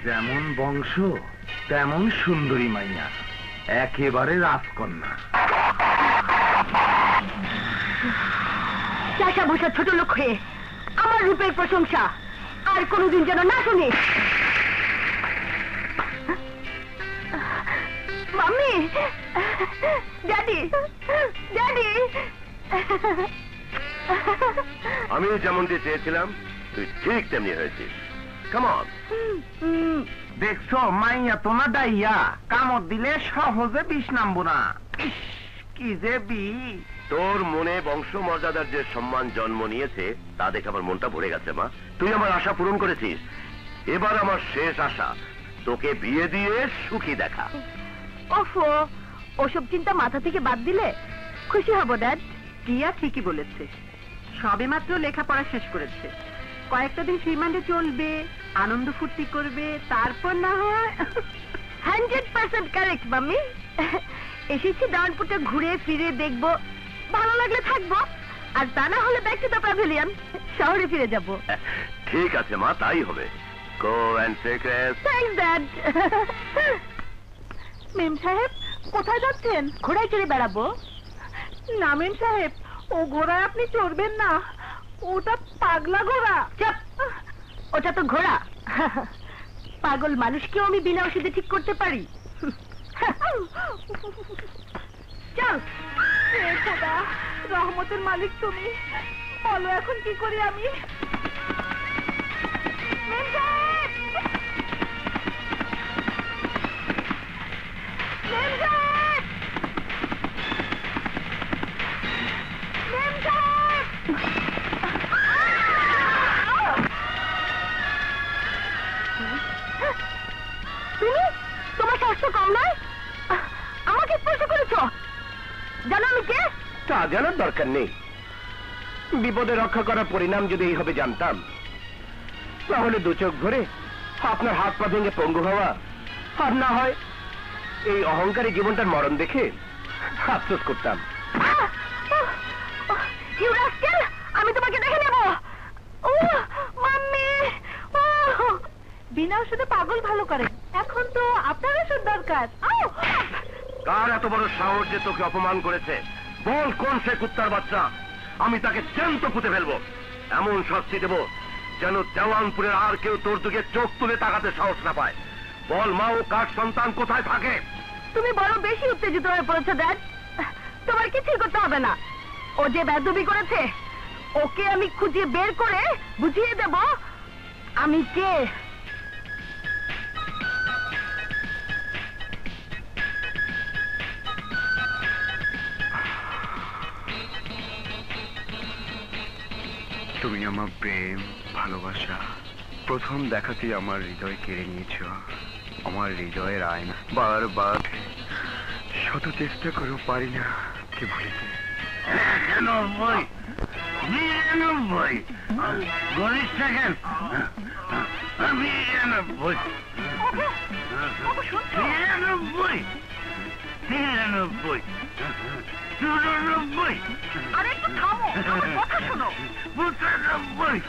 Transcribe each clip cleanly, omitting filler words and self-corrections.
যেমন বংশ তেমন সুন্দরী মাইয়া, একেবারে রাজকন্যা। চাষা বসা ছোট লোক হয়ে আমার রূপের প্রশংসা আর কোনোদিন যেন না শুনি। Mummy, daddy, daddy. আমি যেমনটি চেয়েছিলাম তুই ঠিক তেমনি হয়েছিস। Come on. দেখছো মাইয়া তো না ডাইয়া, কামড় দিলে সহজে বিষ নামবো না। কি যে বি, তোর মনে বংশ মর্যাদার যে সম্মান জন্ম নিয়েছে তা দেখে আমার মনটা ভরে গেছে মা। তুই আমার আশা পূরণ করেছিস। এবার আমার শেষ আশা তোকে বিয়ে দিয়ে সুখী দেখা। ওফো, ওসব চিন্তা মাথা থেকে বাদ দিলে খুশি হব ড্যাড। টিয়া ঠিকই বলেছে, সবে মাত্র লেখাপড়া শেষ করেছে, কয়েকটা দিন রিমান্ডে চলবে, আনন্দ ফুর্তি করবে, তারপর না হয়। 100% কারেক্ট মাম্মি। এসেছি ডাউনপুটে ঘুরে ফিরে দেখবো, ভালো লাগলে থাকবো, আর তা না হলে ব্যাক টু দ্য প্যাভিলিয়ন, শহরে ফিরে যাব। ঠিক আছে মা, তাই হবে। Go and take rest. Thanks dad. Memsahib কোথায় যাচ্ছেন? ঘোড়ায় চড়ে বেড়াবো। না মেম সাহেব, ও ঘোড়ায় আপনি চড়বেন না, ওটা পাগলা ঘোড়া। চুপ, ওটা তো ঘোড়া। পাগল মানুষকেও আমি বিনা ওষুধে ঠিক করতে পারি। চল। খোদা, রহমতের মালিক তুমি, বলো এখন কি করি আমি? মেম সাহেব! মেম সাহেব! মেম সাহেব! তুমি, তোমার স্বাস্থ্য কম নয়, আমাকে স্পর্শ করেছ। জানো আমি কে? তা জানার দরকার নেই। বিপদে রক্ষা করার পরিণাম যদি এইভাবে জানতাম, তাহলে দু চোখ ভরে আপনার হাত পা ভেঙে পঙ্গু হওয়া, আর না হয় এই অহংকারী জীবনটার মরণ দেখে আফসোস করতাম। ইউ রাস্কেল, আমি তোমাকে দেখে নেব। ও মাম্মি, ও বিনা ওষুধে পাগল ভালো করে, এখন তো আপনার ওষুধ দরকার। কার এত বড় সাহস যে তোকে অপমান করেছে? বল কোন সে কুত্তার বাচ্চা, আমি তাকে জ্যান্ত পুঁতে ফেলবো। এমন শাস্তি দেব যেন দেওয়ানপুরের আর কেউ তোর দিকে চোখ তুলে তাকাতে সাহস না পায়। বল মা, ও কার সন্তান, কোথায় থাকে? তুমি বড় বেশি উত্তেজিত হয়ে পড়েছো ড্যাড। তোমার কিছুই করতে হবে না। ও যে বেয়াদবি করেছে, ওকে আমি খুঁজে বের করে বুঝিয়ে দেব আমি কে। তুমি আমার প্রেম ভালোবাসা প্রথম দেখাতেই আমার হৃদয় কেড়ে নিয়েছ। আমার হৃদয়ের আয়না, বারবার শত চেষ্টা করেও পারি না কে ভুলিতে। ৯৯, ৯৯, ৩০ সেকেন্ড, ৯৯, ৯৯, ৯৯, ৯৯। আরে একটু থামো, আমার কথা শোনো। ৯৫,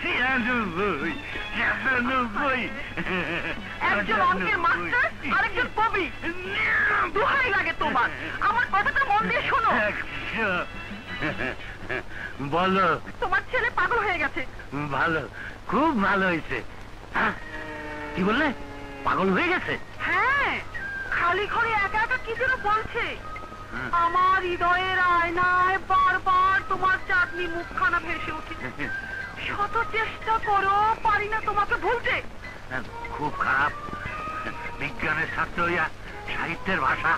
৯৬, ৯৭। একজন অঙ্কের মাস্টার, আরেকজন কবি। দোহাই লাগে তোমার, আমার কথাটা মন দিয়ে শোনো। বলো। তোমার ছেলে পাগল হয়ে গেছে। ভালো, খুব ভালো হয়েছে। কি বললে? পাগল হয়ে গেছে? হ্যাঁ, খালি ঘরে একা একা কি যেন বলছে। আমার হৃদয়ের আয়নায় বারবার তোমার চাঁদনি মুখখানা ভেসে উঠেছে। শত চেষ্টা করো, পারি না তোমাকে ভুলতে। খুব খারাপ। বিজ্ঞানের ছাত্র হইয়া সাহিত্যের ভাষা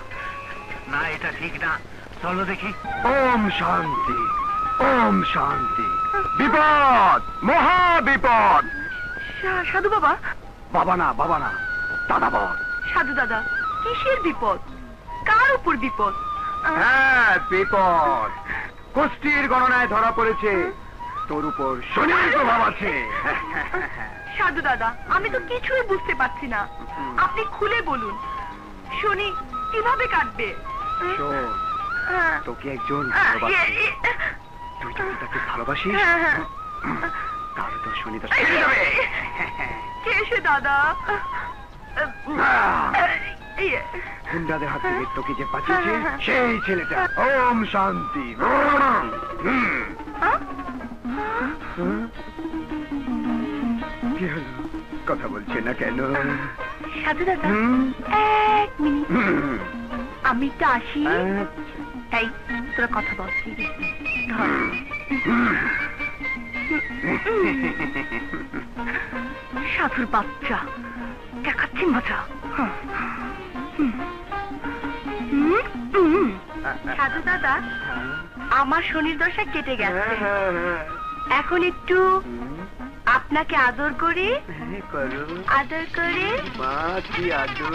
না, এটা ঠিক না। চলো দেখি। ওম শান্তি, ওম শান্তি। বিপদ, মহা বিপদ। সাধু বাবা। বাবা না, বাবা না, দাদা বল। সাধু দাদা, কিসের বিপদ? কার উপর বিপদ? হ্যাঁ, বিপদ কুষ্টির গণনায় ধরা পড়েছে। তোর উপর শনির প্রভাব আছে। সাধু দাদা, আমি তো কিছুই বুঝতে পারছি না, আপনি খুলে বলুন। শুনি কিভাবে কাটবে। শোন, তোকে একজন তুই যদি তাকে ভালোবাসিস, তাহলে তোর শনি দশা কেটে যাবে। কাছে এসে দাদা। গুন্ডাদের হাত থেকে তোকে যে বাঁচিয়েছে সেই ছেলেটা। ওম শান্তি। কি হলো, কথা বলছে না কেন? সাধু দাদা, এক মিনিট, আমি একটু আসি। এই তোরা কথা বল। সাধুর বাচ্চা দেখাচ্ছি মজা। সাধু দাদা, আমার শনির দশা কেটে গেছে, এখন একটু আপনাকে আদর করি। আদর করে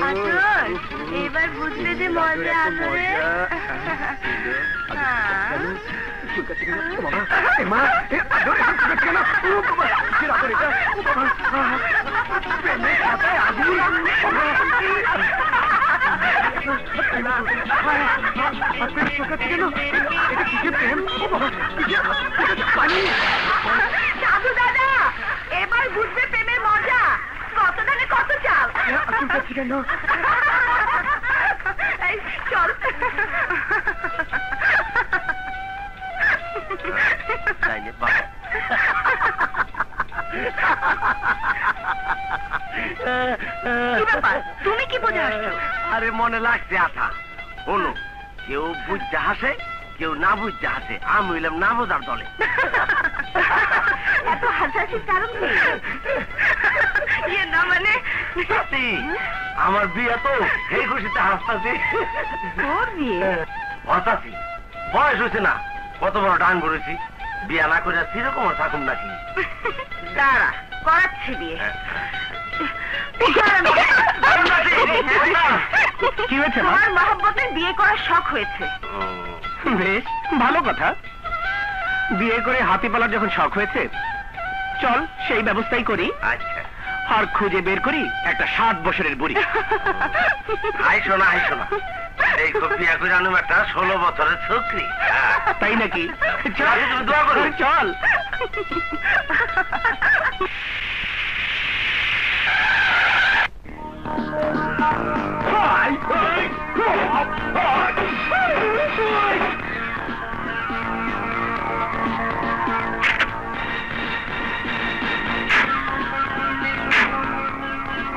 আদর, এবার বুঝবে যে মজা আদরে। সাধু দাদা, এবার বুঝবে প্রেমের মজা। কত দানে কত চাল। কেন? এই, চল। কি ব্যাপার, তুমি কি বোঝা আসছো? আরে মনে লাগছে আঠা। শোনো, কেউ বুঝতে হাসে, কেউ না বুঝতে হাসে। আমি হইলাম না বোঝার দলে। এত হাসাহাসির কারণ কি? ইয়ে না মানে আমার বিয়ে তো সেই খুশিতে হাসতাছি। তোর বিয়ে? হতাছি, বয়স হয়েছে না, কত বড় ডান করেছি। বিয়ে না করে সেরকম থাকুন নাকি? দাঁড়া, করাচ্ছি বিয়ে। কি হয়েছে? তোমার মহব্বতের বিয়ে করার শখ হয়েছে। বেশ ভালো কথা। বিয়ে করে হাতি পালার যখন শখ হয়েছে, চল সেই ব্যবস্থাই করি। আচ্ছা, আর খুঁজে বের করি একটা 7 বছরের বুড়ি। আইসো না, আইসো না। এই বিয়ে করে আনুম একটা 16 বছরের ছোকরি। তাই নাকি? চল, তুমি দোয়া করো। চল।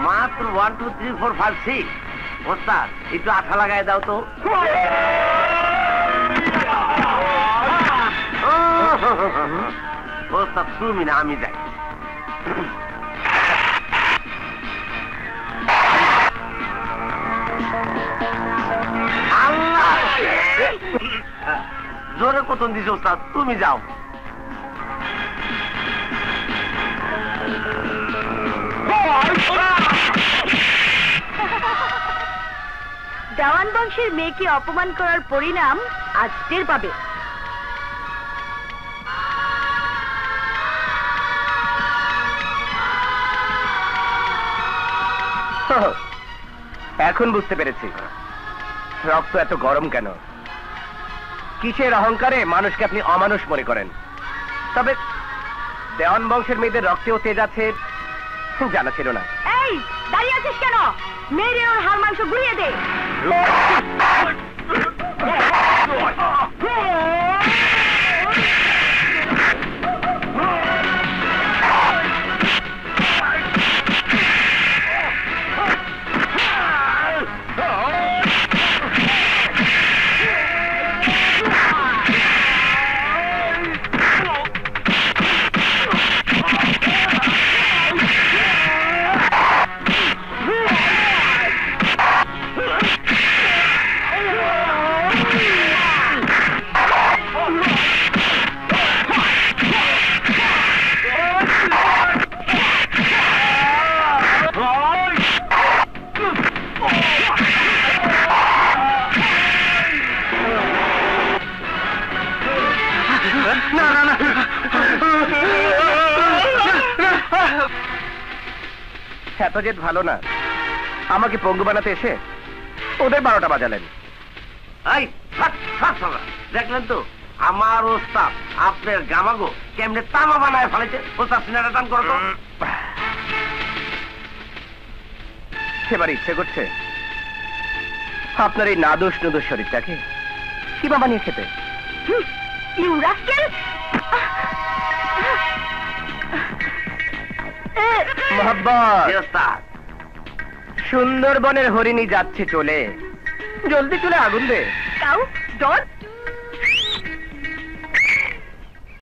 মাত্র 1 2 3 4 5 6। ওস্তাদ, একটু আঠা লাগাই দাও তো। ওস্তাদ তুমি না, আমি যাই। আল্লাহ, জোরে কতন দিছো ওস্তাদ, তুমি যাও। দেওয়ান বংশের মেয়েকে অপমান করার পরিণাম আজ টের পাবে। এখন বুঝতে পেরেছি রক্ত এত গরম কেন। কিসের অহংকারে মানুষকে আপনি অমানুষ মনে করেন। তবে দেওয়ান বংশের মেয়েদের রক্তেও তেজ আছে জানা ছিল না। এই, দাঁড়িয়ে আছিস কেন? মেরে ওর হাড় মাংস গুড়িয়ে দে। এত জেদ ভালো না। আমাকে পঙ্গু বানাতে এসে ওদের 12টা বাজালেন। এই, দেখলেন তো আমার ওস্তাদ আপনার গামাগো কেমনে তামা বানায় ফেলেছে। ওস্তাদ সিনাটা টান করো তো। সেবার ইচ্ছে করছে আপনার এই নাদোষ নুদোষ শরীরটাকে কিমা বানিয়ে খেতে। You rascal! মোহাব্বত, সুন্দরবনের হরিণী যাচ্ছে চলে, জলদি চলে আগুন দে। কাউ ডন